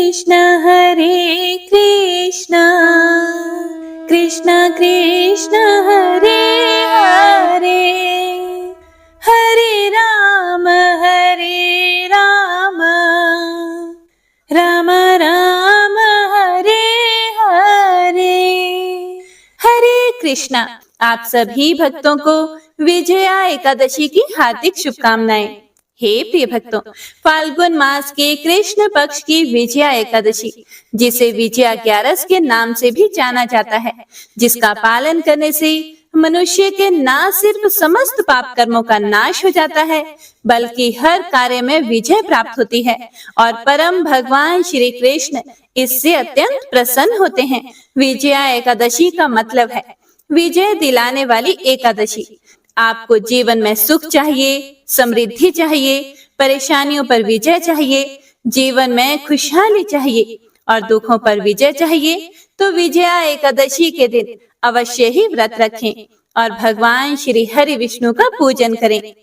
हरे कृष्णा कृष्णा कृष्णा हरे हरे हरे राम राम राम हरे हरे। हरे कृष्णा। आप सभी भक्तों को विजया एकादशी की हार्दिक शुभकामनाएं। हे प्रिय भक्तों, फाल्गुन मास के कृष्ण पक्ष की विजया एकादशी, जिसे विजया ग्यारस के नाम से भी जाना जाता है, जिसका पालन करने से मनुष्य के न सिर्फ समस्त पाप कर्मों का नाश हो जाता है, बल्कि हर कार्य में विजय प्राप्त होती है और परम भगवान श्री कृष्ण इससे अत्यंत प्रसन्न होते हैं। विजया एकादशी का मतलब है विजय दिलाने वाली एकादशी। आपको जीवन में सुख चाहिए, समृद्धि चाहिए, परेशानियों पर विजय चाहिए, जीवन में खुशहाली चाहिए और दुखों पर विजय चाहिए, तो विजया एकादशी के दिन अवश्य ही व्रत रखें और भगवान श्री हरि विष्णु का पूजन करें।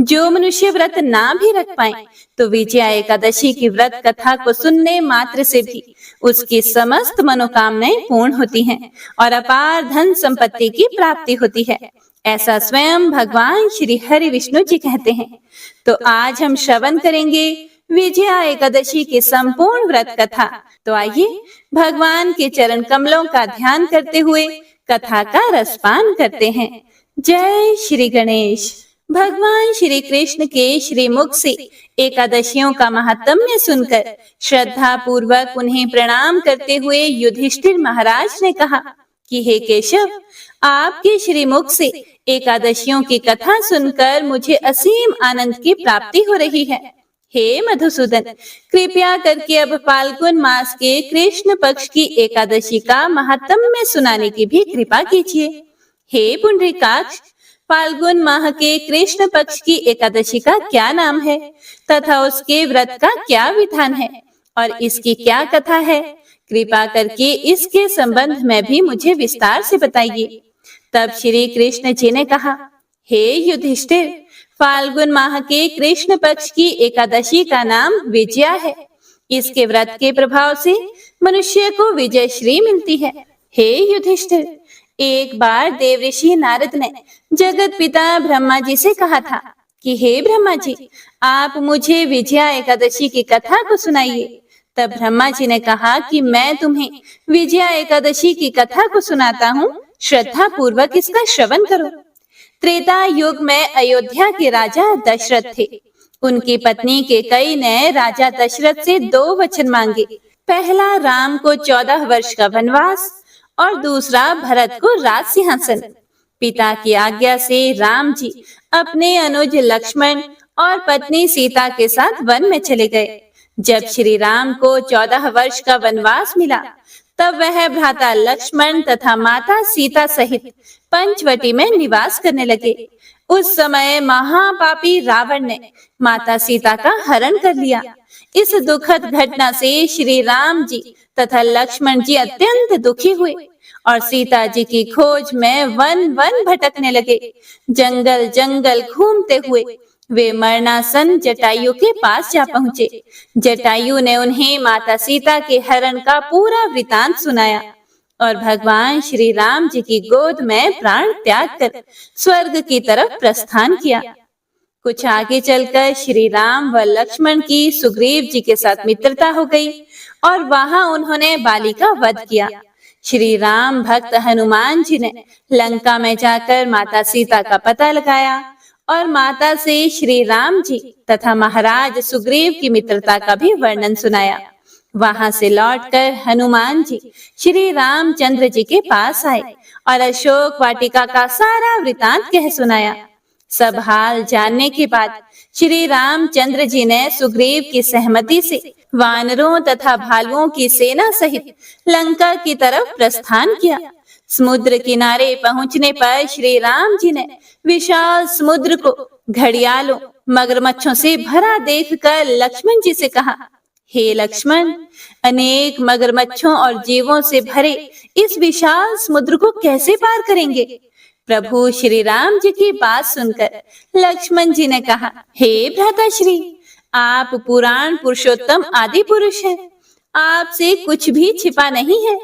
जो मनुष्य व्रत ना भी रख पाए, तो विजया एकादशी की व्रत कथा को सुनने मात्र से भी उसकी समस्त मनोकामनाएं पूर्ण होती हैं और अपार धन संपत्ति की प्राप्ति होती है। ऐसा स्वयं भगवान श्री हरि विष्णु जी कहते हैं। तो आज हम श्रवण करेंगे विजया एकादशी की संपूर्ण व्रत कथा। तो आइए भगवान के चरण कमलों का ध्यान करते हुए कथा का रसपान करते हैं। जय श्री गणेश। भगवान श्री कृष्ण के श्रीमुख से एकादशियों का महात्म्य सुनकर श्रद्धा पूर्वक उन्हें प्रणाम करते हुए युधिष्ठिर महाराज ने कहा कि हे केशव, आपके श्रीमुख से एकादशियों की कथा सुनकर मुझे असीम आनंद की प्राप्ति हो रही है। हे मधुसूदन, कृपया करके अब फाल्गुन मास के कृष्ण पक्ष की एकादशी का महात्म्य सुनाने की भी कृपा कीजिए। हे पुंडरीकाक्ष, फाल्गुन माह के कृष्ण पक्ष की एकादशी का क्या नाम है तथा उसके व्रत का क्या विधान है और इसकी क्या कथा है? कृपा करके इसके संबंध में भी मुझे विस्तार से बताइए। तब श्री कृष्ण जी ने कहा, हे युधिष्ठिर, फाल्गुन माह के कृष्ण पक्ष की एकादशी का नाम विजया है। इसके व्रत के प्रभाव से मनुष्य को विजय श्री मिलती है। हे युधिष्ठिर, एक बार देवऋषि नारद ने जगत पिता ब्रह्मा जी से कहा था कि हे ब्रह्मा जी, आप मुझे विजया एकादशी की कथा को सुनाइए। तब ब्रह्मा जी ने कहा कि मैं तुम्हें विजया एकादशी की कथा को सुनाता हूँ, श्रद्धा पूर्वक इसका श्रवण करो। त्रेता युग में अयोध्या के राजा दशरथ थे। उनकी पत्नी कैकेयी ने राजा दशरथ से 2 वचन मांगे। पहला, राम को 14 वर्ष का वनवास और दूसरा, भरत को राज सिंहासन। पिता की आज्ञा से राम जी अपने अनुज लक्ष्मण और पत्नी सीता के साथ वन में चले गए। जब श्री राम को 14 वर्ष का वनवास मिला, तब वह भ्राता लक्ष्मण तथा माता सीता सहित पंचवटी में निवास करने लगे। उस समय महापापी रावण ने माता सीता का हरण कर लिया। इस दुखद घटना से श्री राम जी तथा लक्ष्मण जी अत्यंत दुखी हुए और सीता जी की खोज में वन वन भटकने लगे। जंगल जंगल घूमते हुए वे मरणासन जटायु के पास जा पहुंचे। जटायु ने उन्हें माता सीता के हरण का पूरा वृतांत सुनाया और भगवान श्री राम जी की गोद में प्राण त्याग कर स्वर्ग की तरफ प्रस्थान किया। कुछ आगे चलकर श्री राम व लक्ष्मण की सुग्रीव जी के साथ मित्रता हो गई और वहां उन्होंने बाली का वध किया। श्री राम भक्त हनुमान जी ने लंका में जाकर माता सीता का पता लगाया और माता से श्री राम जी तथा महाराज सुग्रीव की मित्रता का भी वर्णन सुनाया। वहां से लौटकर हनुमान जी श्री रामचंद्र जी के पास आए और अशोक वाटिका का सारा वृतांत कह सुनाया। सब हाल जानने के बाद श्री रामचंद्र जी ने सुग्रीव की सहमति से वानरों तथा भालुओं की सेना सहित लंका की तरफ प्रस्थान किया। समुद्र किनारे पहुंचने पर श्री राम जी ने विशाल समुद्र को घड़ियालों मगरमच्छों से भरा देखकर लक्ष्मण जी से कहा, हे लक्ष्मण, अनेक मगरमच्छों और जीवों से भरे इस विशाल समुद्र को कैसे पार करेंगे? प्रभु श्री राम जी की बात सुनकर लक्ष्मण जी ने कहा, हे भ्राताश्री, आप पुराण पुरुषोत्तम आदि पुरुष हैं। आपसे कुछ भी छिपा नहीं है।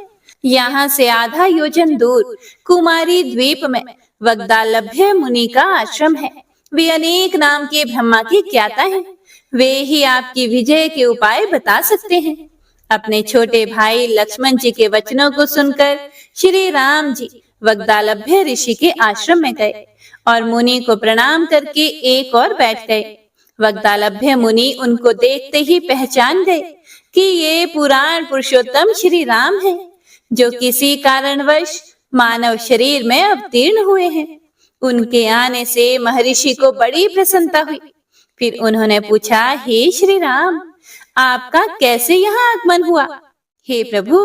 यहाँ से आधा योजन दूर कुमारी द्वीप में वग्दालभ्य मुनि का आश्रम है। वे अनेक नाम के ब्रह्मा के ज्ञाता हैं। वे ही आपकी विजय के उपाय बता सकते हैं। अपने छोटे भाई लक्ष्मण जी के वचनों को सुनकर श्री राम जी वग्दालभ्य ऋषि के आश्रम में गए और मुनि को प्रणाम करके एक और बैठ गए। वग्दालभ्य मुनि उनको देखते ही पहचान गए कि ये पुराण पुरुषोत्तम श्री राम हैं, जो किसी कारणवश मानव शरीर में अवतीर्ण हुए हैं। उनके आने से महर्षि को बड़ी प्रसन्नता हुई। फिर उन्होंने पूछा, हे श्री राम, आपका कैसे यहाँ आगमन हुआ? हे प्रभु,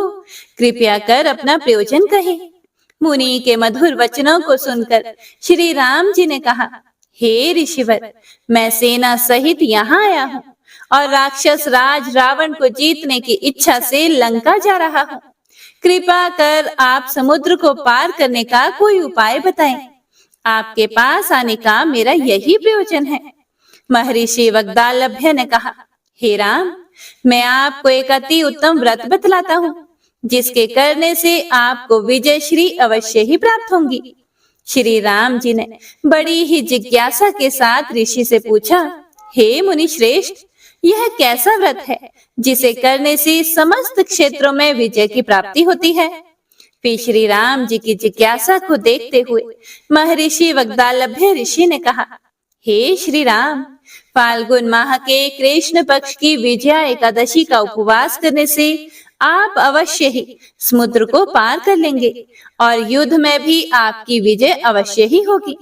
कृपया कर अपना प्रयोजन कहें। मुनि के मधुर वचनों को सुनकर श्री राम जी ने कहा, हे ऋषिवर, मैं सेना सहित यहाँ आया हूँ और राक्षस राज रावण को जीतने की इच्छा से लंका जा रहा हूँ। कृपा कर आप समुद्र को पार करने का कोई उपाय बताएं। आपके पास आने का मेरा यही प्रयोजन है। महर्षि वग्दालभ्य ने कहा, हे राम, मैं आपको एक अति उत्तम व्रत बतलाता हूँ, जिसके करने से आपको विजय श्री अवश्य ही प्राप्त होंगी। श्री राम जी ने बड़ी ही जिज्ञासा के साथ ऋषि से पूछा, हे मुनि श्रेष्ठ, यह कैसा व्रत है जिसे करने से समस्त क्षेत्रों में विजय की प्राप्ति होती है? फिर श्री राम जी की जिज्ञासा को देखते हुए महर्षि वग्दालभ्य ऋषि ने कहा, हे श्री राम, फाल्गुन माह के कृष्ण पक्ष की विजया एकादशी का उपवास करने से आप अवश्य ही समुद्र को पार कर लेंगे और युद्ध में भी आपकी विजय अवश्य ही होगी।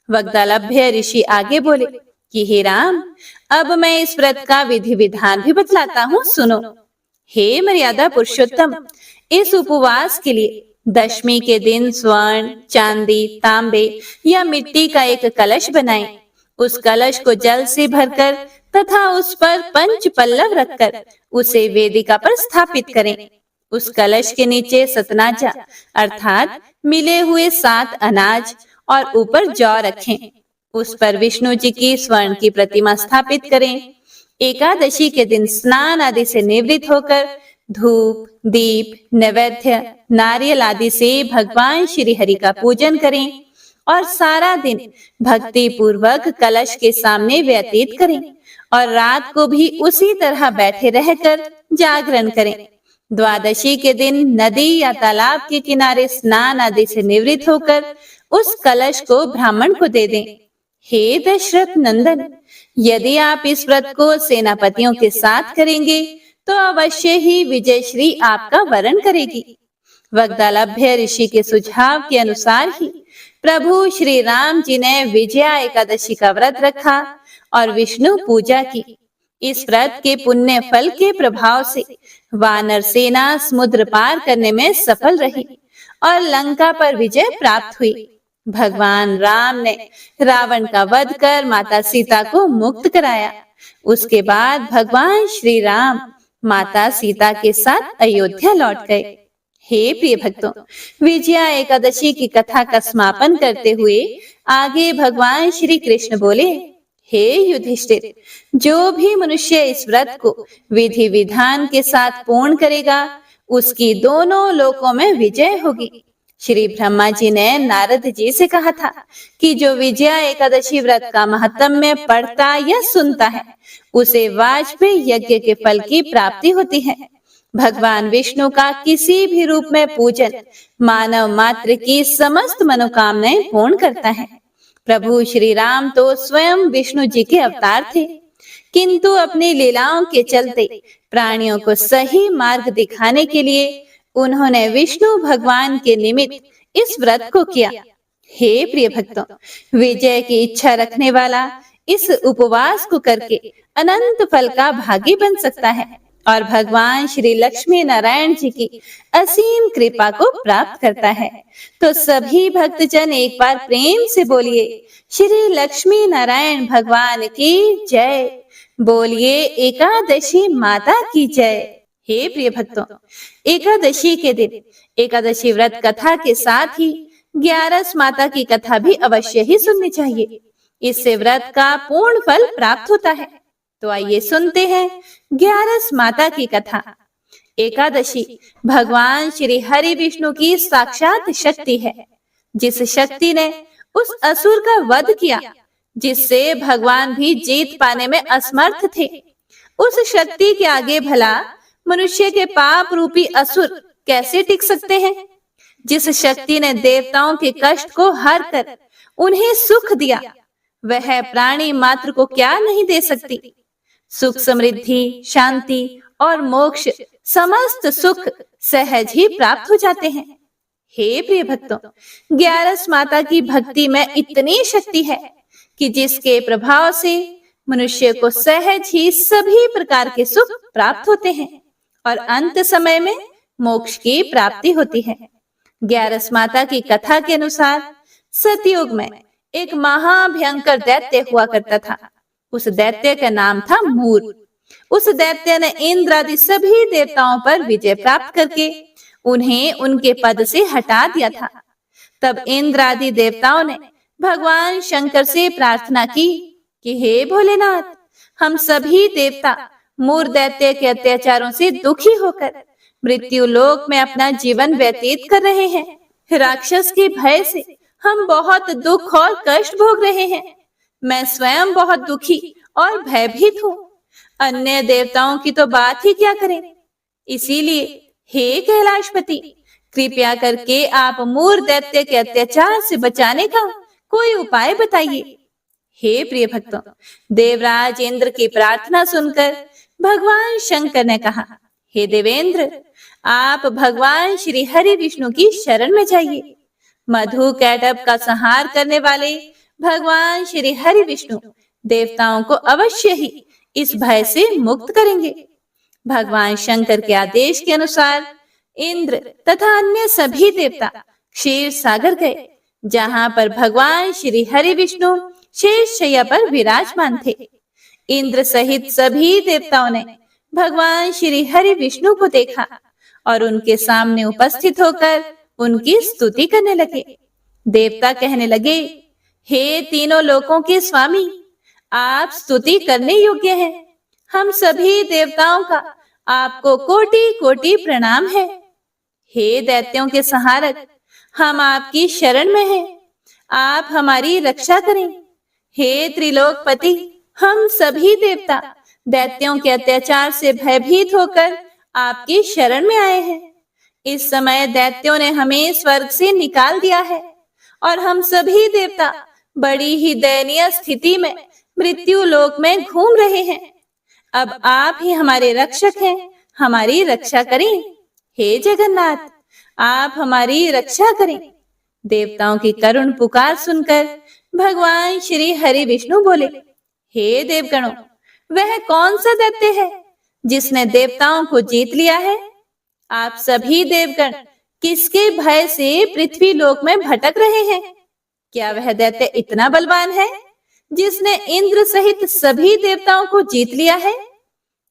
वग्दालभ्य ऋषि आगे बोले कि हे राम, अब मैं इस व्रत का विधि विधान भी बतलाता हूँ, सुनो। हे मर्यादा पुरुषोत्तम, इस उपवास के लिए दशमी के दिन स्वर्ण, चांदी, तांबे या मिट्टी का एक कलश बनाएं। उस कलश को जल से भरकर तथा उस पर पंच पल्लव रखकर उसे वेदिका पर स्थापित करें। उस कलश के नीचे सतनाजा अर्थात मिले हुए 7 अनाज और ऊपर जौ रखें। उस पर विष्णु जी की स्वर्ण की प्रतिमा स्थापित करें। एकादशी के दिन स्नान आदि से निवृत्त होकर धूप, दीप, नैवेद्य, नारियल आदि से भगवान श्री हरि का पूजन करें और सारा दिन भक्ति पूर्वक कलश के सामने व्यतीत करें और रात को भी उसी तरह बैठे रहकर जागरण करें। द्वादशी के दिन नदी या तालाब के किनारे स्नान आदि से निवृत्त होकर उस कलश को ब्राह्मण को दे दें। हे दशरथ नंदन, यदि आप इस व्रत को सेनापतियों के साथ करेंगे तो अवश्य ही विजयश्री आपका वरण करेगी। वग्दालभ्य ऋषि के सुझाव के अनुसार ही प्रभु श्री राम जी ने विजया एकादशी का व्रत रखा और विष्णु पूजा की। इस व्रत के पुण्य फल के प्रभाव से वानर सेना समुद्र पार करने में सफल रही और लंका पर विजय प्राप्त हुई। भगवान राम ने रावण का वध कर माता सीता को मुक्त कराया। उसके बाद भगवान श्री राम माता सीता के साथ अयोध्या लौट गए। हे प्रिय भक्तों, विजया एकादशी की कथा का समापन करते हुए आगे भगवान श्री कृष्ण बोले, हे युधिष्ठिर, जो भी मनुष्य इस व्रत को विधि विधान के साथ पूर्ण करेगा उसकी दोनों लोकों में विजय होगी। श्री ब्रह्मा जी ने नारद जी से कहा था कि जो विजया एकादशी व्रत का महत्म्य पढ़ता या सुनता है उसे वाजपेयी यज्ञ के फल की प्राप्ति होती है। भगवान विष्णु का किसी भी रूप में पूजन मानव मात्र की समस्त मनोकामनाएं पूर्ण करता है। प्रभु श्री राम तो स्वयं विष्णु जी के अवतार थे, किंतु अपनी लीलाओं के चलते प्राणियों को सही मार्ग दिखाने के लिए उन्होंने विष्णु भगवान के निमित्त इस व्रत को किया। हे प्रिय भक्तों, विजय की इच्छा रखने वाला इस उपवास को करके अनंत फल का भागी बन सकता है और भगवान श्री लक्ष्मी नारायण जी की असीम कृपा को प्राप्त करता है। तो सभी भक्तजन एक बार प्रेम से बोलिए, श्री लक्ष्मी नारायण भगवान की जय। बोलिए एकादशी माता की जय। हे प्रिय भक्तों, एकादशी के दिन एकादशी व्रत कथा के साथ ही 11 माता की कथा भी अवश्य ही सुननी चाहिए। इससे व्रत का पूर्ण फल प्राप्त होता है। तो आइए सुनते हैं 11 माता की कथा। एकादशी भगवान श्री हरि विष्णु की साक्षात शक्ति है, जिस शक्ति ने उस असुर का वध किया जिससे भगवान भी जीत पाने में असमर्थ थे। उस शक्ति के आगे भला मनुष्य के पाप रूपी असुर कैसे टिक सकते हैं? जिस शक्ति ने देवताओं के कष्ट को हर कर उन्हें सुख दिया, वह प्राणी मात्र को क्या नहीं दे सकती। सुख, समृद्धि, शांति और मोक्ष समस्त सुख सहज ही प्राप्त हो जाते हैं। हे प्रिय भक्तों, ग्यारस माता की भक्ति में इतनी शक्ति है कि जिसके प्रभाव से मनुष्य को सहज ही सभी प्रकार के सुख प्राप्त होते हैं और अंत समय में मोक्ष की प्राप्ति होती है। ग्यारस माता की कथा के अनुसार सतयुग में एक महाभयंकर दैत्य हुआ करता था। उस दैत्य का नाम था मूर। उस दैत्य ने इंद्र आदि सभी देवताओं पर विजय प्राप्त करके उन्हें उनके पद से हटा दिया था। तब इंद्र आदि देवताओं ने भगवान शंकर से प्रार्थना की कि हे भोलेनाथ, हम सभी देवता मूर दैत्य के अत्याचारों से दुखी होकर मृत्यु लोक में अपना जीवन व्यतीत कर रहे हैं। राक्षस के भय से हम बहुत दुख और कष्ट भोग रहे हैं। मैं स्वयं बहुत दुखी और भयभीत हूँ। अन्य देवताओं की तो बात ही क्या करें। इसीलिए हे कैलाशपति, कृपया करके आप मूर दैत्य के अत्याचार से बचाने का कोई उपाय बताइए। हे प्रिय भक्तों, देवराज इंद्र की प्रार्थना सुनकर भगवान शंकर ने कहा, हे देवेंद्र, आप भगवान श्री हरि विष्णु की शरण में जाइए। मधु कैटभ का संहार करने वाले भगवान श्री हरि विष्णु देवताओं को अवश्य ही इस भय से मुक्त करेंगे। भगवान शंकर के आदेश के अनुसार इंद्र तथा अन्य सभी देवता क्षीर सागर गए, जहां पर भगवान श्री हरि विष्णु शेष शैया पर विराजमान थे। इंद्र सहित सभी देवताओं ने भगवान श्री हरि विष्णु को देखा और उनके सामने उपस्थित होकर उनकी स्तुति करने लगे। देवता कहने लगे, हे तीनों लोकों के स्वामी, आप स्तुति करने योग्य हैं। हम सभी देवताओं का आपको कोटि कोटि प्रणाम है। हे दैत्यों के संहारक, हम आपकी शरण में हैं। आप हमारी रक्षा करें। हे त्रिलोकपति, हम सभी देवता दैत्यों के अत्याचार से भयभीत होकर आपकी शरण में आए हैं। इस समय दैत्यों ने हमें स्वर्ग से निकाल दिया है और हम सभी देवता बड़ी ही दयनीय स्थिति में मृत्यु लोक में घूम रहे हैं। अब आप ही हमारे रक्षक हैं, हमारी रक्षा करें। हे जगन्नाथ, आप हमारी रक्षा करें। देवताओं की करुण पुकार सुनकर भगवान श्री हरि विष्णु बोले, हे देवगणों, वह कौन सा दैत्य है जिसने देवताओं को जीत लिया है? आप सभी देवगण किसके भय से पृथ्वी लोक में भटक रहे हैं? क्या वह दैत्य इतना बलवान है जिसने इंद्र सहित सभी देवताओं को जीत लिया है?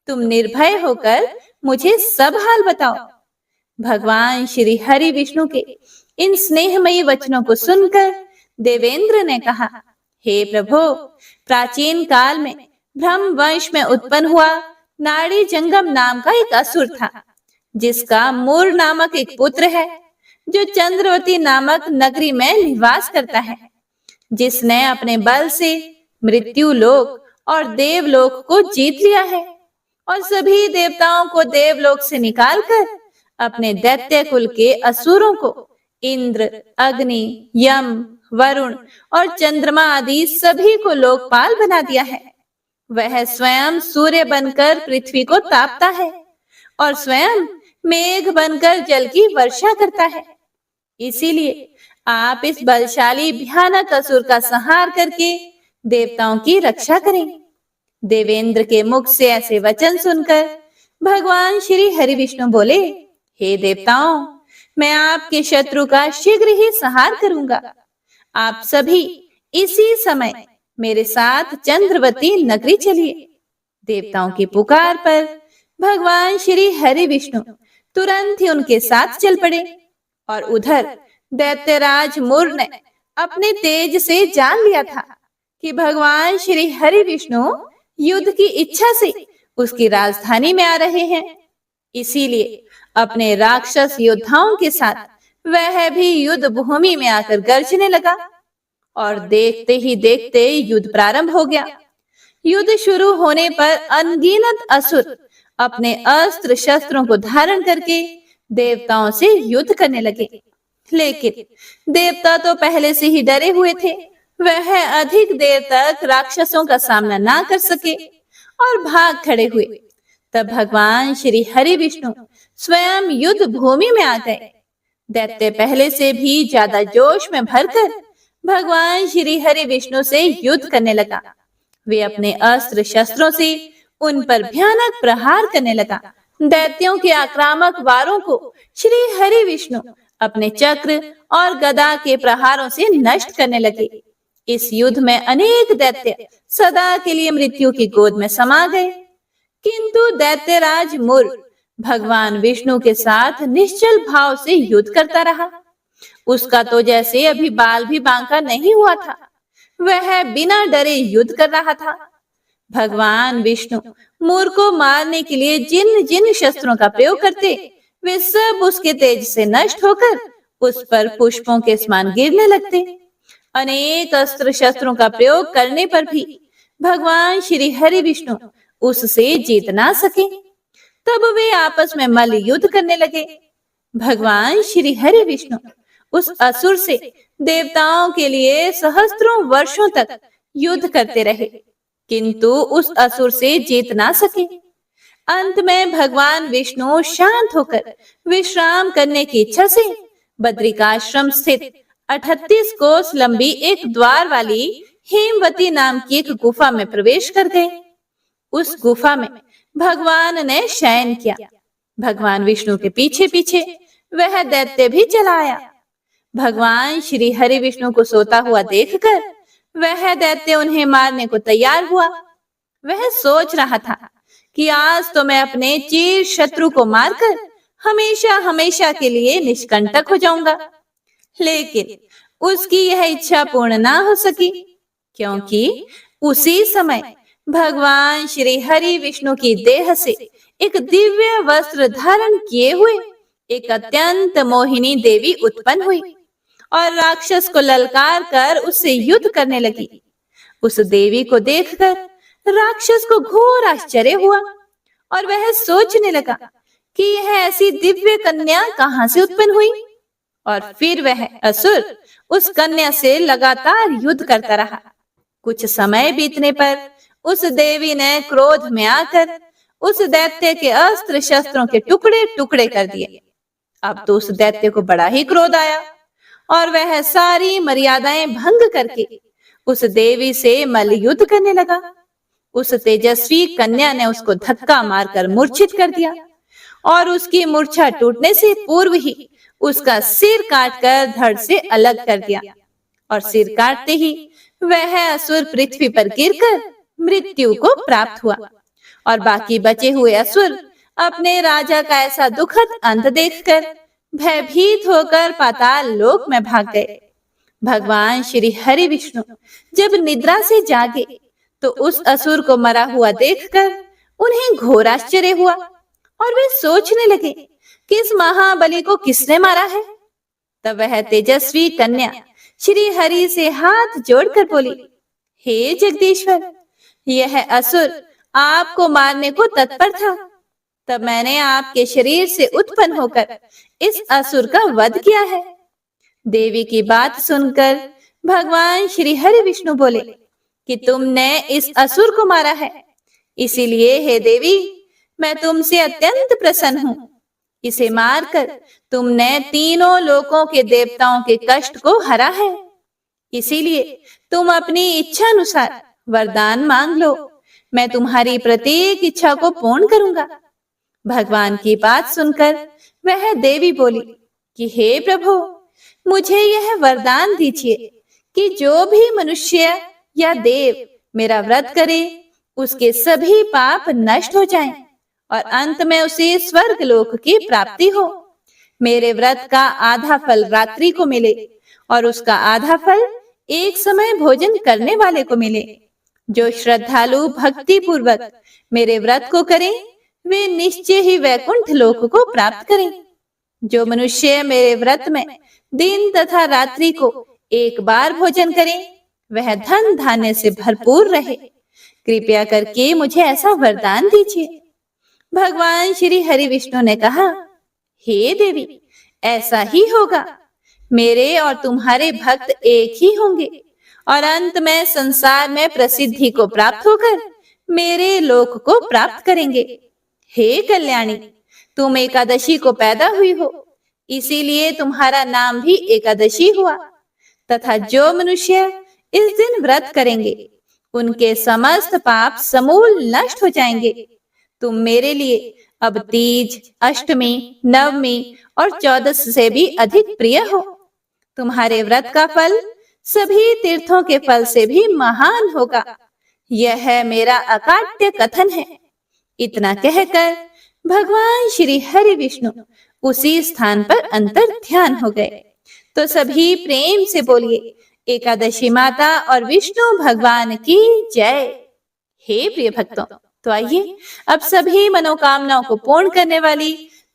तुम निर्भय होकर मुझे सब हाल बताओ। भगवान श्री हरि विष्णु के इन स्नेहमयी वचनों को सुनकर देवेंद्र ने कहा, हे प्रभु, प्राचीन काल में ब्रह्म वंश में उत्पन्न हुआ नाड़ी जंगम नाम का एक असुर था, जिसका मूर नामक एक पुत्र है, जो चंद्रवती नामक नगरी में निवास करता है, जिसने अपने बल से मृत्यु लोक और देवलोक को जीत लिया है और सभी देवताओं को देवलोक से निकालकर अपने दैत्य कुल के असुरों को इंद्र, अग्नि, यम, वरुण और चंद्रमा आदि सभी को लोकपाल बना दिया है। वह स्वयं सूर्य बनकर पृथ्वी को तापता है और स्वयं मेघ बनकर जल की वर्षा करता है। इसीलिए आप इस बलशाली भयानक असुर का संहार करके देवताओं की रक्षा करें। देवेंद्र के मुख से ऐसे वचन सुनकर भगवान श्री हरि विष्णु बोले, हे देवताओं, मैं आपके शत्रु का शीघ्र ही संहार करूंगा। आप सभी इसी समय मेरे साथ चंद्रवती नगरी चलिए। देवताओं की पुकार पर भगवान श्री हरि विष्णु तुरंत ही उनके साथ चल पड़े और उधर दैत्यराज मूर ने अपने तेज से जान लिया था कि भगवान श्री हरि विष्णु युद्ध की इच्छा से उसकी राजधानी में आ रहे हैं। इसीलिए अपने राक्षस योद्धाओं के साथ वह भी युद्ध भूमि में आकर गरजने लगा और देखते ही देखते युद्ध प्रारंभ हो गया। युद्ध शुरू होने पर अनगिनत असुर अपने अस्त्र शस्त्रों को धारण करके देवताओं से युद्ध करने लगे। लेकिन देवता तो पहले से ही डरे हुए थे। वह अधिक देर तक राक्षसों का सामना ना कर सके और भाग खड़े हुए। तब भगवान श्री हरि विष्णु स्वयं युद्ध भूमि में आ गए। दैत्य पहले से भी ज्यादा जोश में भरकर भगवान श्री हरि विष्णु से युद्ध करने लगा। वे अपने अस्त्र शस्त्रों से उन पर भयानक प्रहार करने लगा। दैत्यों के आक्रामक वारों को श्री हरि विष्णु अपने चक्र और गदा के प्रहारों से नष्ट करने लगे। इस युद्ध में अनेक दैत्य सदा के लिए मृत्यु की गोद में समा गए। किंतु दैत्यराज मुर भगवान विष्णु के साथ निश्चल भाव से युद्ध करता रहा। उसका तो जैसे अभी बाल भी बांका नहीं हुआ था। वह बिना डरे युद्ध कर रहा था। भगवान विष्णु मुर को मारने के लिए जिन जिन शस्त्रों का प्रयोग करते, वे सब उसके तेज से नष्ट होकर उस पर पुष्पों के समान गिरने लगते। अनेक अस्त्र शस्त्रों का प्रयोग करने पर भी भगवान श्री हरि विष्णु उससे जीत ना सके। तब वे आपस में मल्ल युद्ध करने लगे। भगवान श्री हरि विष्णु उस असुर से देवताओं के लिए सहस्त्रों वर्षों तक युद्ध करते रहे, किंतु उस असुर से जीत ना सके। अंत में भगवान विष्णु शांत होकर विश्राम करने की इच्छा से बद्रिकाश्रम स्थित 38 कोस लंबी एक द्वार वाली हेमवती नाम की एक गुफा में प्रवेश कर गए। उस गुफा में भगवान ने शयन किया। भगवान विष्णु के पीछे पीछे वह दैत्य भी चला आया। भगवान श्री हरि विष्णु को सोता हुआ देखकर वह दैत्य उन्हें मारने को तैयार हुआ। वह सोच रहा था कि आज तो मैं अपने चिर शत्रु को मारकर हमेशा हमेशा के लिए निष्कंटक हो जाऊंगा। लेकिन उसकी यह इच्छा पूर्ण ना हो सकी, क्योंकि उसी समय भगवान श्री हरि विष्णु की देह से एक दिव्य वस्त्र धारण किए हुए एक अत्यंत मोहिनी देवी उत्पन्न हुई और राक्षस को ललकार कर उससे युद्ध करने लगी। उस देवी को देखकर राक्षस को घोर आश्चर्य हुआ और वह सोचने लगा कि यह ऐसी दिव्य कन्या कहां से उत्पन्न हुई। और फिर वह असुर उस कन्या से लगातार युद्ध करता रहा। कुछ समय बीतने पर उस देवी ने क्रोध में आकर उस दैत्य के अस्त्र शस्त्रों के टुकड़े टुकड़े कर दिए। अब तो उस दैत्य को बड़ा ही क्रोध आया और वह सारी मर्यादाएं भंग करके उस देवी से मल्ल युद्ध करने लगा। उस तेजस्वी कन्या ने उसको धक्का मारकर मूर्छित कर दिया और उसकी मूर्छा टूटने से पूर्व ही उसका सिर काटकर धड़ से अलग कर दिया और सिर काटते ही वह असुर पृथ्वी पर गिरकर मृत्यु को प्राप्त हुआ और बाकी बचे हुए असुर अपने राजा का ऐसा दुखद अंत देखकर भयभीत होकर पाताल लोक में भाग गए। भगवान श्री हरि विष्णु जब निद्रा से जागे तो उस असुर को मरा हुआ देखकर उन्हें घोर आश्चर्य हुआ और वे सोचने लगे कि इस महाबली को किसने मारा है। तब वह तेजस्वी कन्या श्री हरि से हाथ जोड़कर बोली, हे जगदीश्वर, यह असुर आपको मारने को तत्पर था। तब मैंने आपके शरीर से उत्पन्न होकर इस असुर का वध किया है। देवी की बात सुनकर भगवान श्री हरि विष्णु बोले कि तुमने इस असुर को मारा है, इसीलिए हे देवी, मैं तुमसे अत्यंत प्रसन्न हूँ। इसे मारकर तुमने तीनों लोकों के देवताओं के कष्ट को हरा है। इसीलिए तुम अपनी इच्छा अनुसार वरदान मांग लो, मैं तुम्हारी प्रत्येक इच्छा को पूर्ण करूंगा। भगवान की बात सुनकर वह देवी बोली कि हे प्रभु, मुझे यह वरदान दीजिए कि जो भी मनुष्य या देव मेरा व्रत करे उसके सभी पाप नष्ट हो जाएं और अंत में उसे स्वर्ग लोक की प्राप्ति हो। मेरे व्रत का आधा फल रात्रि को मिले और उसका आधा फल एक समय भोजन करने वाले को मिले। जो श्रद्धालु भक्ति पूर्वक मेरे व्रत को करे वे निश्चय ही वैकुंठ लोक को प्राप्त करें। जो मनुष्य मेरे व्रत में दिन तथा रात्रि को एक बार भोजन करे, वह धन धान्य से भरपूर रहे। कृपया करके मुझे ऐसा वरदान दीजिए। भगवान श्री हरि विष्णु ने कहा, हे देवी, ऐसा ही होगा। मेरे और तुम्हारे भक्त एक ही होंगे और अंत में संसार में प्रसिद्धि को प्राप्त होकर मेरे लोक को प्राप्त करेंगे। हे कल्याणी, तुम एकादशी को पैदा हुई हो, इसीलिए तुम्हारा नाम भी एकादशी हुआ। तथा जो मनुष्य इस दिन व्रत करेंगे, उनके समस्त पाप समूल नष्ट हो जाएंगे। तुम मेरे लिए अब तीज, अष्टमी, नवमी और 14 से भी अधिक प्रिय हो। तुम्हारे व्रत का फल सभी तीर्थों के फल से भी महान होगा। यह है मेरा अकाट्य कथन है। इतना कहकर भगवान श्री हरि विष्णु उसी स्थान पर अंतर ध्यान हो गए। तो सभी प्रेम से बोलिए, एकादशी माता और विष्णु भगवान की जय। हे प्रिय भक्तों, तो आइए अब सभी मनोकामनाओं को पूर्ण करने वाली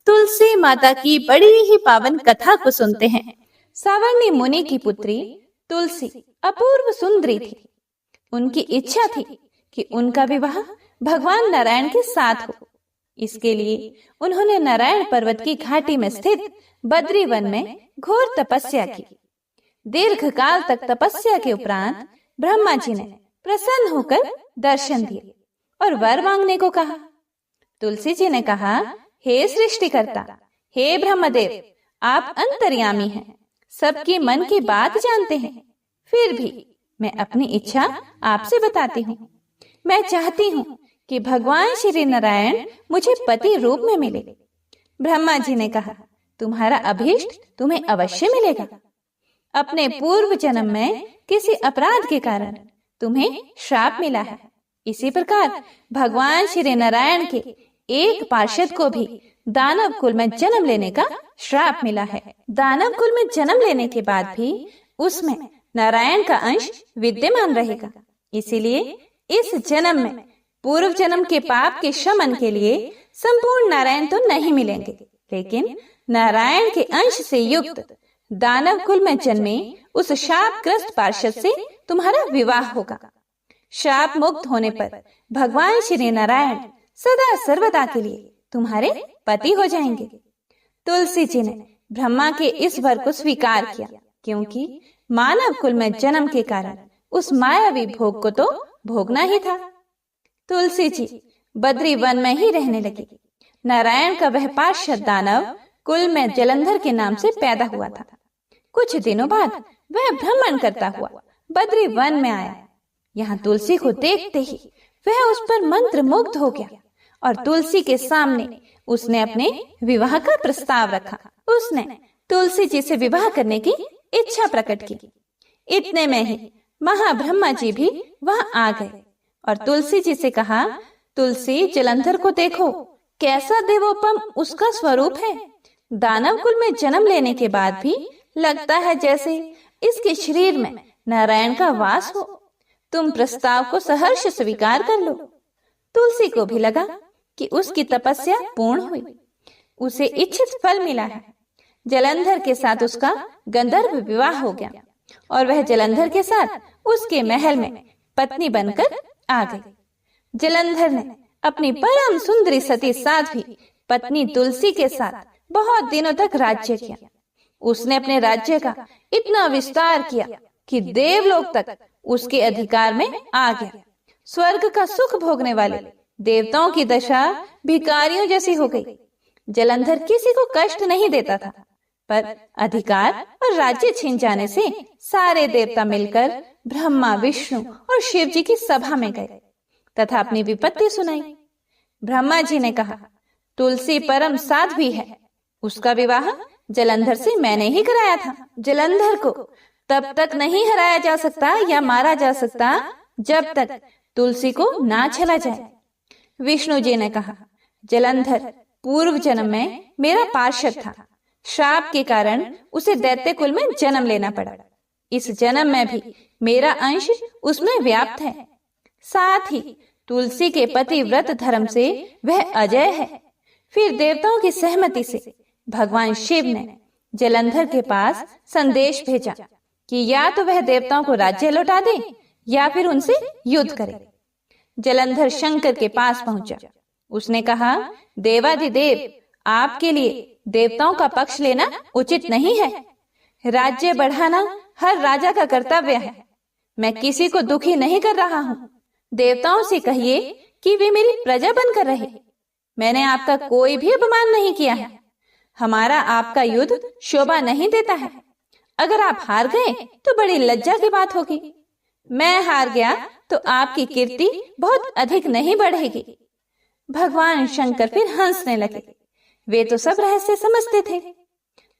तुलसी माता की बड़ी ही पावन कथा को सुनते हैं। सावर्णी मुनि की पुत्री तुलसी अपूर्व सुंदरी थी। उनकी इच्छा थी कि उनका विवाह भगवान नारायण के साथ हो। इसके लिए उन्होंने नारायण पर्वत की घाटी में स्थित बद्री वन में घोर तपस्या की। दीर्घ काल तक तपस्या के उपरांत ब्रह्मा जी ने प्रसन्न होकर दर्शन दिए और वर मांगने को कहा। तुलसी जी ने कहा, हे सृष्टिकर्ता, हे ब्रह्मदेव, आप अंतर्यामी हैं, सबके मन की बात जानते हैं। फिर भी मैं अपनी इच्छा आपसे बताती हूँ। मैं चाहती हूँ कि भगवान श्री नारायण मुझे पति रूप में मिले। ब्रह्मा जी ने कहा, तुम्हारा अभीष्ट तुम्हें अवश्य मिलेगा। अपने पूर्व जन्म में किसी अपराध के कारण तुम्हें श्राप मिला है। इसी प्रकार भगवान श्री नारायण के एक पार्षद को भी दानव कुल में जन्म लेने का श्राप मिला है। दानव कुल में जन्म लेने के बाद भी उसमें नारायण का अंश विद्यमान रहेगा। इसीलिए इस जन्म में पूर्व जन्म के पाप के शमन के लिए संपूर्ण नारायण तो नहीं मिलेंगे, लेकिन नारायण के अंश से युक्त दानव कुल में जन्मे उस शापग्रस्त पार्षद से तुम्हारा विवाह होगा। शाप मुक्त होने पर भगवान श्री नारायण सदा सर्वदा के लिए तुम्हारे पति हो जाएंगे। तुलसी जी ने ब्रह्मा के इस वर को स्वीकार किया, क्योंकि मानव कुल में जन्म के कारण उस मायावी भोग को तो भोगना ही था। तुलसी जी बद्री वन में ही रहने लगी। नारायण का वह पार्षद दानव कुल में जलंधर के नाम से पैदा हुआ था। कुछ दिनों बाद वह भ्रमण करता हुआ बद्री वन में आया। यहाँ तुलसी को देखते ही वह उस पर मंत्र मुग्ध हो गया और तुलसी के सामने उसने अपने विवाह का प्रस्ताव रखा। उसने तुलसी जी से विवाह करने की इच्छा प्रकट की। इतने में ही महाब्रह्मा जी भी वहां आ गए और तुलसी जी से कहा, तुलसी, जलंधर को देखो, कैसा देवोपम उसका स्वरूप है। दानव कुल में जन्म लेने के बाद भी लगता है जैसे इसके शरीर में नारायण का वास हो। तुम प्रस्ताव को सहर्ष स्वीकार कर लो। तुलसी को भी लगा कि उसकी तपस्या पूर्ण हुई, उसे इच्छित फल मिला है। जलंधर के साथ उसका गंधर्व विवाह हो गया और वह जलंधर के साथ उसके महल में पत्नी बनकर आ गई। जलंधर ने अपनी परम सुंदरी सती साध्वी पत्नी तुलसी के साथ बहुत दिनों तक राज्य किया। उसने अपने राज्य का इतना विस्तार किया कि देवलोक तक उसके अधिकार में आ गया। स्वर्ग का सुख भोगने वाले देवताओं की दशा भिखारियों जैसी हो गई। जलंधर किसी को कष्ट नहीं देता था, पर अधिकार और राज्य छिन जाने से सारे देवता मिलकर ब्रह्मा, विष्णु और शिव जी की सभा में गए तथा अपनी विपत्ति सुनाई। ब्रह्मा जी ने कहा, तुलसी परम साध्वी है, उसका विवाह जलंधर से मैंने ही कराया था। जलंधर को तब तक नहीं हराया जा सकता या मारा जा सकता जब तक तुलसी को ना छला जाए। विष्णु जी ने कहा, जलंधर पूर्व जन्म में मेरा पार्षद था। श्राप के कारण उसे दैत्य कुल में जन्म लेना पड़ा। इस जन्म में भी मेरा अंश उसमें व्याप्त है। साथ ही तुलसी के पति व्रत धर्म से वह अजय है। फिर देवताओं की सहमति से भगवान शिव ने जलंधर के पास संदेश भेजा कि या तो वह देवताओं को राज्य लौटा दे या फिर उनसे युद्ध करे। जलंधर शंकर के पास पहुंचा। उसने कहा, देवाधिदेव, आपके लिए देवताओं का पक्ष लेना उचित नहीं है। राज्य बढ़ाना हर राजा का कर्तव्य है। मैं किसी को दुखी नहीं कर रहा हूँ। देवताओं से कहिए कि वे मेरी प्रजा बनकर रहे। मैंने आपका कोई भी अपमान नहीं किया है। हमारा आपका युद्ध शोभा नहीं देता है। अगर आप हार गए तो बड़ी लज्जा की बात होगी। मैं हार गया तो आपकी कीर्ति बहुत अधिक नहीं बढ़ेगी। भगवान शंकर फिर हंसने लगे। वे तो सब रहस्य समझते थे।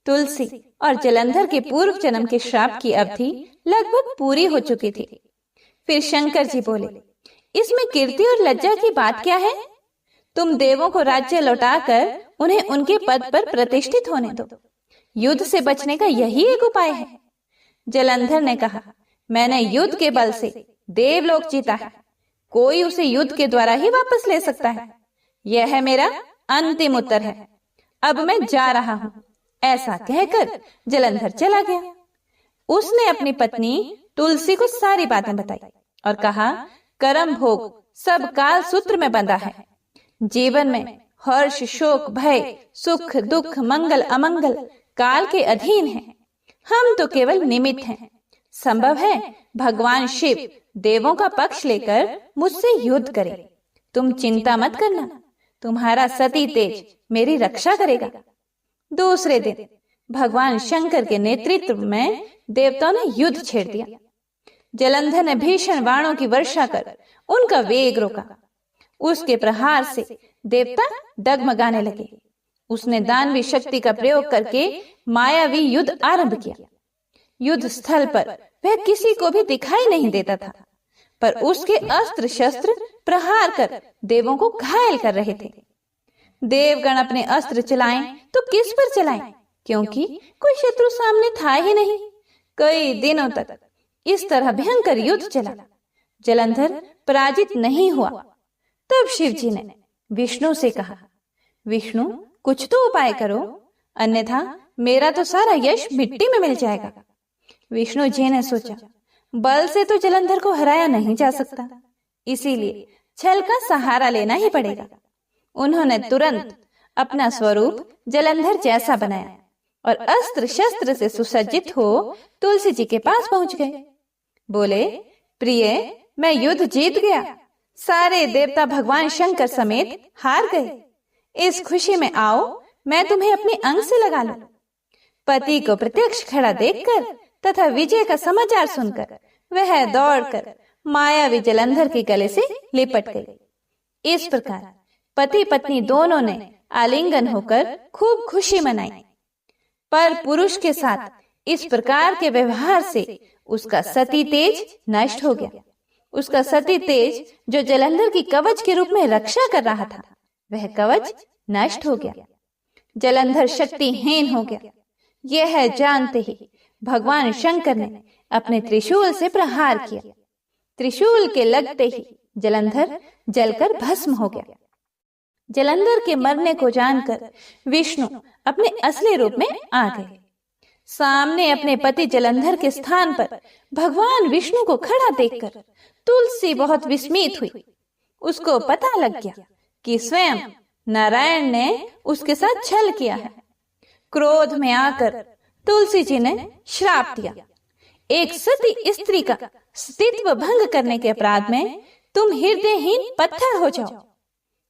तुलसी और जलंधर के पूर्व जन्म के श्राप की अवधि लगभग पूरी हो चुकी थी। फिर शंकर जी बोले, इसमें कीर्ति और लज्जा की बात क्या है? तुम देवों को राज्य लौटाकर उन्हें उनके पद पर प्रतिष्ठित होने दो। युद्ध से बचने का यही एक उपाय है। जलंधर ने कहा, मैंने युद्ध के बल से देवलोक जीता है। कोई उसे युद्ध के द्वारा ही वापस ले सकता है। यह है मेरा अंतिम उत्तर है। अब मैं जा रहा हूँ। ऐसा कहकर जलंधर चला गया। उसने अपनी पत्नी तुलसी को सारी बातें बताई और कहा, कर्म भोग सब काल सूत्र में बंधा है। जीवन में हर्ष, शोक, भय, सुख, दुख, मंगल, अमंगल काल के अधीन है। हम तो केवल निमित्त हैं। संभव है भगवान शिव देवों का पक्ष लेकर मुझसे युद्ध करे। तुम चिंता मत करना, तुम्हारा सती तेज मेरी रक्षा करेगा। दूसरे दिन भगवान शंकर के नेतृत्व में देवताओं ने युद्ध छेड़ दिया। जलंधर ने भीषण बाणों की वर्षा कर उनका वेग रोका। उसके प्रहार से देवता डगमगाने लगे। उसने दानवी शक्ति का प्रयोग करके मायावी युद्ध आरंभ किया। युद्ध स्थल पर वह किसी को भी दिखाई नहीं देता था, पर उसके अस्त्र शस्त्र प्रहार कर देवों को घायल कर रहे थे। देवगण अपने अस्त्र चलाएं तो किस पर चलाएं, क्योंकि कोई शत्रु सामने था ही नहीं। कई दिनों तक इस तरह भयंकर युद्ध चला। जलंधर पराजित नहीं हुआ। तब शिव जी ने विष्णु से कहा, विष्णु, कुछ तो उपाय करो, अन्यथा मेरा तो सारा यश मिट्टी में मिल जाएगा। विष्णु जी ने सोचा, बल से तो जलंधर को हराया नहीं जा सकता, इसीलिए छल का सहारा लेना ही पड़ेगा। उन्होंने तुरंत अपना स्वरूप जलंधर जैसा बनाया और अस्त्र शस्त्र से सुसज्जित हो तुलसी जी के पास पहुंच गए। बोले, प्रिय, मैं युद्ध जीत गया। सारे देवता भगवान शंकर समेत हार गए। इस खुशी में आओ, मैं तुम्हें अपने अंग से लगा लूं। पति को प्रत्यक्ष खड़ा देखकर तथा विजय का समाचार सुनकर वह दौड़कर मायावी जलंधर के गले से लिपट गई। इस प्रकार पति पत्नी दोनों ने आलिंगन होकर खूब खुशी मनाई। पर पुरुष के साथ इस प्रकार के व्यवहार से उसका सती तेज नष्ट हो गया। उसका सती तेज जो जलंधर की कवच के रूप में रक्षा कर रहा था, वह कवच नष्ट हो गया। जलंधर शक्तिहीन हो गया। यह जानते ही भगवान शंकर ने अपने त्रिशूल से प्रहार किया। त्रिशूल के लगते ही जलंधर जलकर भस्म हो गया। जलंधर के मरने को जानकर विष्णु अपने असली रूप में आ गए। सामने अपने पति जलंधर के स्थान पर भगवान विष्णु को खड़ा देखकर तुलसी बहुत विस्मित हुई। उसको पता लग गया कि स्वयं नारायण ने उसके साथ छल किया है। क्रोध में आकर तुलसी जी ने श्राप दिया, एक सती स्त्री का अस्तित्व भंग करने के अपराध में तुम हृदयहीन पत्थर हो जाओ।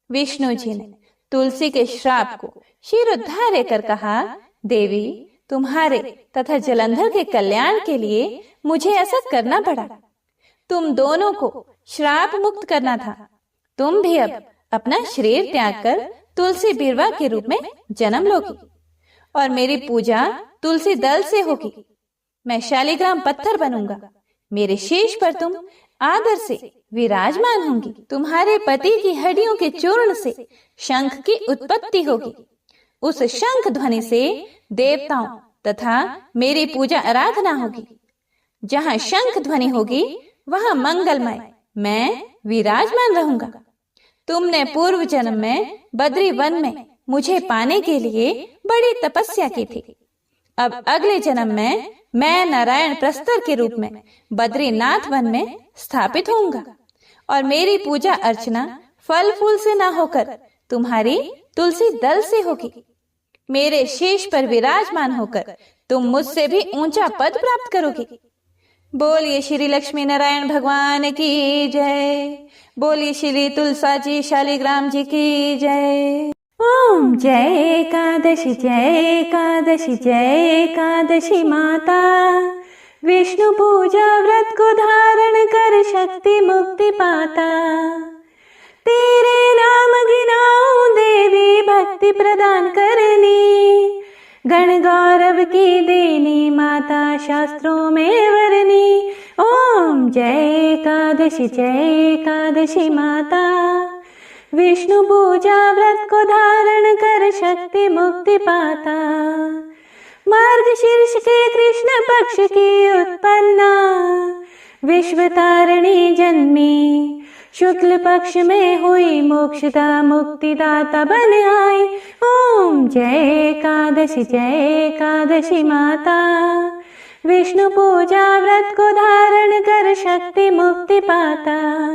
विष्णु जी ने तुलसी के श्राप को शिरोधार्य कर कहा, देवी, तुम्हारे तथा जलंधर के कल्याण के लिए मुझे ऐसा करना पड़ा। तुम दोनों को श्राप मुक्त करना था। तुम भी अब अपना शरीर त्याग कर तुलसी बिरवा के रूप में जन्म लोगी और मेरी पूजा तुलसी दल से होगी। मैं शालिग्राम पत्थर बनूंगा। मेरे शीश पर तुम आदर से विराजमान होंगी। तुम्हारे पति की हड्डियों के चूर्ण से शंख की उत्पत्ति होगी। उस शंख ध्वनि से देवताओं तथा मेरी पूजा आराधना होगी। जहाँ शंख ध्वनि होगी वहाँ मंगलमय मैं विराजमान रहूंगा। तुमने पूर्व जन्म में बद्री वन में मुझे पाने के लिए बड़ी तपस्या की थी। अब अगले जन्म में मैं नारायण प्रस्तर के रूप में बद्रीनाथ वन में स्थापित होऊंगा और मेरी पूजा अर्चना फल फूल से ना होकर तुम्हारी तुलसी दल से होगी। मेरे शीश पर विराजमान होकर तुम मुझसे भी ऊंचा पद प्राप्त करोगे। बोलिए श्री लक्ष्मी नारायण भगवान की जय। बोलिए श्री तुलसाजी शालिग्राम जी की जय। ओम जय एकादशी जय एकादशी जय एकादशी माता। विष्णु पूजा व्रत को धारण कर शक्ति मुक्ति पाता। तेरे नाम गिनाऊं देवी भक्ति प्रदान करनी। गण गौरव की देनी माता शास्त्रों में वरनी। ओम जय एकादशी माता। विष्णु पूजा व्रत को धारण कर शक्ति मुक्ति पाता। मार्गशीर्ष के कृष्ण पक्ष की उत्पन्ना। विश्व तारिणी जन्मी। शुक्ल पक्ष में हुई मोक्षदा मुक्तिदाता बन आई। ओम जय एकादशी माता। विष्णु पूजा व्रत को धारण कर शक्ति मुक्ति पाता।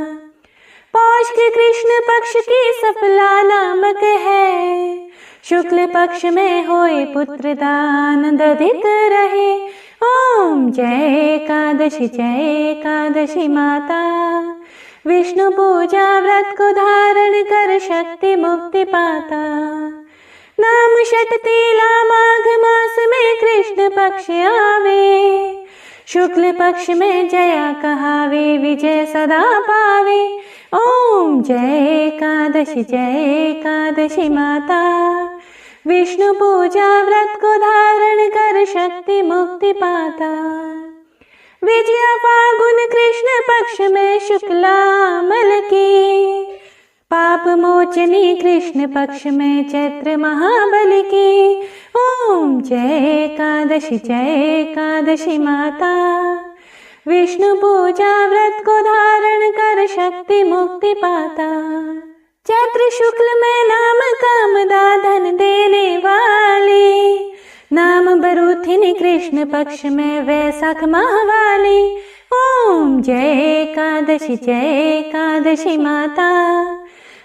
पौष के कृष्ण पक्ष की सफला नामक है। शुक्ल पक्ष में होए पुत्र दान अधिक रहे। ओम जय एकादशी माता। विष्णु पूजा व्रत को धारण कर शक्ति मुक्ति पाता। नाम षटतीला माघ मास में कृष्ण पक्ष आवे। शुक्ल पक्ष में जया कहावे विजय सदा पावे। ओम जय एकादशी माता। विष्णु पूजा व्रत को धारण कर शक्ति मुक्ति पाता। विजया फागुन कृष्ण पक्ष में शुक्लामल की। पाप मोचनी कृष्ण पक्ष में चैत्र महाबल की। ओम जय एकादशी माता। विष्णु पूजा व्रत को धारण कर शक्ति मुक्ति पाता। चैत्र शुक्ल में नाम कामदा धन देने वाली। नाम बरूथिनी कृष्ण पक्ष में वैशाख माहवाली। ओम जय एकादशी माता।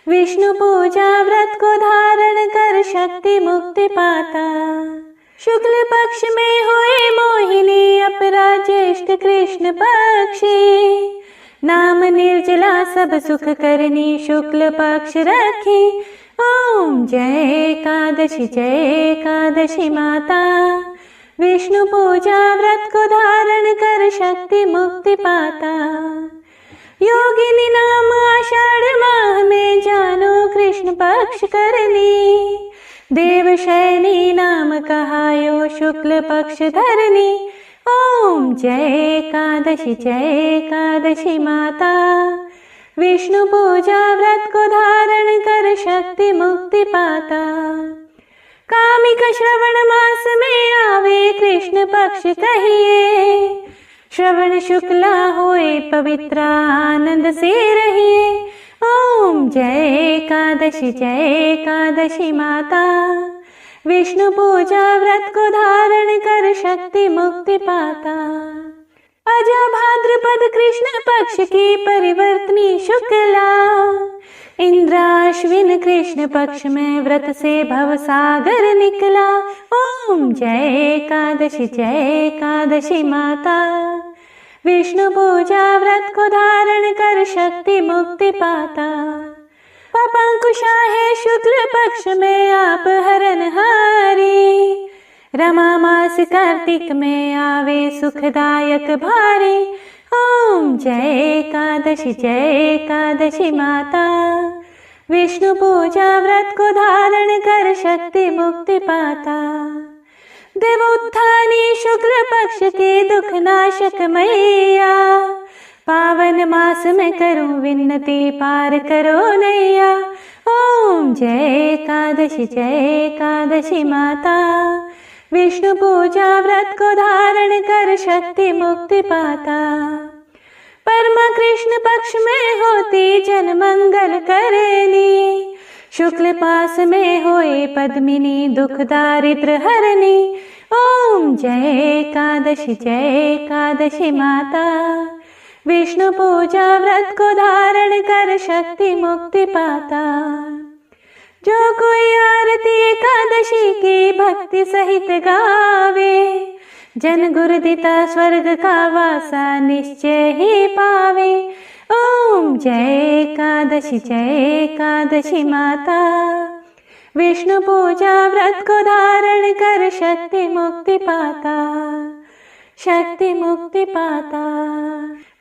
विष्णु पूजा व्रत को धारण कर शक्ति मुक्ति पाता। शुक्ल पक्ष में हुए मोहिनी अपरा ज्येष्ठ कृष्ण पक्षी। नाम निर्जला सब सुख करनी शुक्ल पक्ष रखी। ओम जय एकादशी माता। विष्णु पूजा व्रत को धारण कर शक्ति मुक्ति पाता। योगिनी नाम आषाढ़ माह में जानो कृष्ण पक्ष करनी। देवशयनी नाम कहायो शुक्ल पक्ष धरनी। ओम जय एकादशी माता। विष्णु पूजा व्रत को धारण कर शक्ति मुक्ति पाता। कामिक श्रवण मास में आवे कृष्ण पक्ष कहिए। श्रवण शुक्ला होए पवित्र आनंद से रहिए। ओम जय एकादशी माता। विष्णु पूजा व्रत को धारण कर शक्ति मुक्ति पाता। अजा भाद्रपद कृष्ण पक्ष की परिवर्तनी शुक्ला। इंद्राश्विन कृष्ण पक्ष में व्रत से भव सागर निकला। ओम जय एकादशी माता। विष्णु पूजा व्रत को धारण कर शक्ति मुक्ति पाता। पपंकुशा है शुक्ल पक्ष में आप हरनहारी। रमा मास कार्तिक में आवे सुखदायक भारी। ओम जय एकादशी माता। विष्णु पूजा व्रत को धारण कर शक्ति मुक्ति पाता। देवोत्थानी शुक्ल पक्ष के दुख नाशक मैया। पावन मास में करूं विन्नति पार करो नैया। ओम जय एकादशी माता। विष्णु पूजा व्रत को धारण कर शक्ति मुक्ति पाता। परमा कृष्ण पक्ष में होती जन मंगल करनी, शुक्ल पास में होए पद्मिनी दुख दारिद्र हरनी। ओम जय एकादशी माता, विष्णु पूजा व्रत को धारण कर शक्ति मुक्ति पाता। जो कोई आरती एकादशी की भक्ति सहित गावे, जन गुरुदिता स्वर्ग का वासा निश्चय ही पावे। ओम जय एकादशी माता, विष्णु पूजा व्रत को धारण कर शक्ति मुक्ति पाता, शक्ति मुक्ति पाता।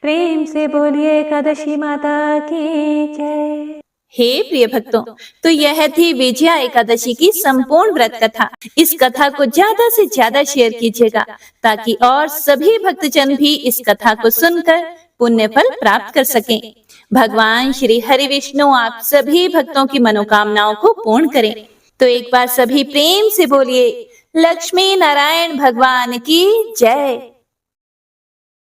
प्रेम से बोलिए एकादशी माता की जय। हे प्रिय भक्तों, तो यह थी विजया एकादशी की संपूर्ण व्रत कथा। इस कथा को ज्यादा से ज्यादा शेयर कीजिएगा ताकि और सभी भक्तजन भी इस कथा को सुनकर पुण्य फल प्राप्त कर सकें। भगवान श्री हरि विष्णु आप सभी भक्तों की मनोकामनाओं को पूर्ण करें। तो एक बार सभी प्रेम से बोलिए लक्ष्मी नारायण भगवान की जय।